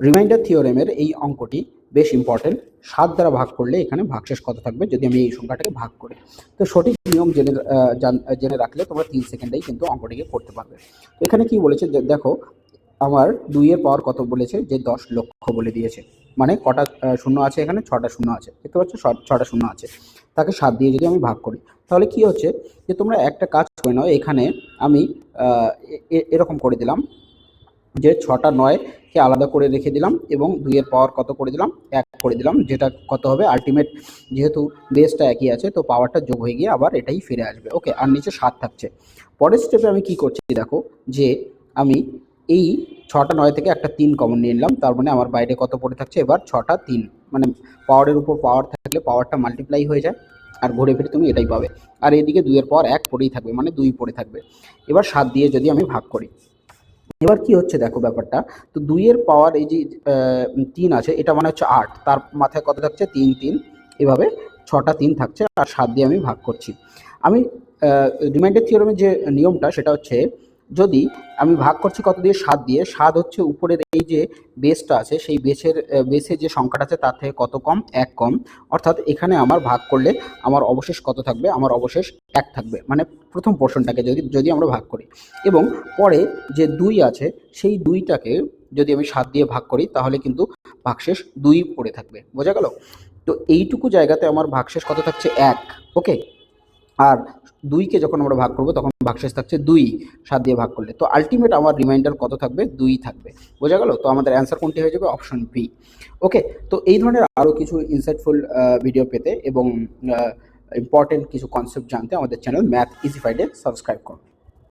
Reminder থিওরেমের এই অঙ্কটি বেশ ইম্পর্টেন্ট। 7 দ্বারা ভাগ করলে এখানে ভাগশেষ কত থাকবে যদি আমি এই সংখ্যাটাকে ভাগ করি। তো সঠিক নিয়ম জেনে রাখলে তোমরা 3 সেকেন্ডেই কিন্তু অঙ্কটিকে করতে পারবে। তো এখানে কি বলেছে দেখো, আমার 2 এর পাওয়ার কত বলেছে, যে 10 লক্ষ বলে দিয়েছে। মানে কটা শূন্য আছে এখানে, 6টা শূন্য আছে, দেখতে পাচ্ছ 6টা শূন্য আছে। তাকে 7 দিয়ে যদি আমি ভাগ করি তাহলে কি হচ্ছে, যে তোমরা একটা কাজ করে নাও, এখানে আমি এরকম করে দিলাম যে 6টা 9কে আলাদা করে রেখে দিলাম এবং 2 এর পাওয়ার কত করে দিলাম, 1 করে দিলাম, যেটা কত হবে আলটিমেট, যেহেতু বেসটা একই আছে তো পাওয়ারটা যোগ হয়ে গিয়ে আবার এটাই ফিরে আসবে। ওকে, আর নিচে 7 থাকছে। পরের স্টেপে আমি কি করছি দেখো, যে আমি এই 6টা 9 থেকে একটা 3 কমন নিয়ে নিলাম, তার মানে আমার বাইরে কত পড়ে থাকছে এবার 6টা 3, মানে পাওয়ারের উপর পাওয়ার থাকলে পাওয়ারটা মাল্টিপ্লাই হয়ে যায় আর ঘুরে ফিরে তুমি এটাই পাবে। আর এদিকে 2 এর পাওয়ার 1 পড়েই থাকবে, মানে 2 পড়ে থাকবে। এবার 7 দিয়ে যদি আমি ভাগ করি, এবার কি হচ্ছে দেখো ব্যাপারটা, তো 2 এর পাওয়ার এই যে 3 আছে, এটা মানে হচ্ছে 8, তার মাথায় কত থাকছে 3 3, এভাবে 6টা 3 থাকছে আর 7 দিয়ে আমি ভাগ করছি। আমি রিমাইন্ডার থিওরেমের যে নিয়মটা সেটা হচ্ছে, যদি আমি ভাগ করছি কত দিয়ে, 7 দিয়ে, 7 হচ্ছে উপরের এই যে বেসটা আছে সেই বেসে যে সংখ্যাটা আছে তার থেকে কত কম, 1 কম। অর্থাৎ এখানে আমার ভাগ করলে আমার অবশেষ কত থাকবে, আমার অবশেষ 1 থাকবে, মানে প্রথম পোর্শনটাকে যদি আমরা ভাগ করি। এবং পরে যে 2 আছে সেই 2টাকে যদি আমি 7 দিয়ে ভাগ করি তাহলে কিন্তু ভাগশেষ 2 পড়ে থাকবে। বোঝা গেল? তো এইটুকু জায়গাতে আমার ভাগশেষ কত থাকছে, 1। ওকে, আর 2কে যখন আমরা ভাগ করব তখন ভাগশেষ থাকছে 2, 7 দিয়ে ভাগ করলে। তো আলটিমেট আমার রিমাইন্ডার কত থাকবে, 2 থাকবে। বোঝা গেল? তো আমাদের অ্যান্সার কোনটি হয়ে যাবে, অপশন বি। ওকে, তো এই ধরনের আরও কিছু ইনসাইটফুল ভিডিও পেতে এবং ইম্পর্টেন্ট কিছু কনসেপ্ট জানতে আমাদের চ্যানেল ম্যাথ ইজি ফাইডে সাবস্ক্রাইব করুন।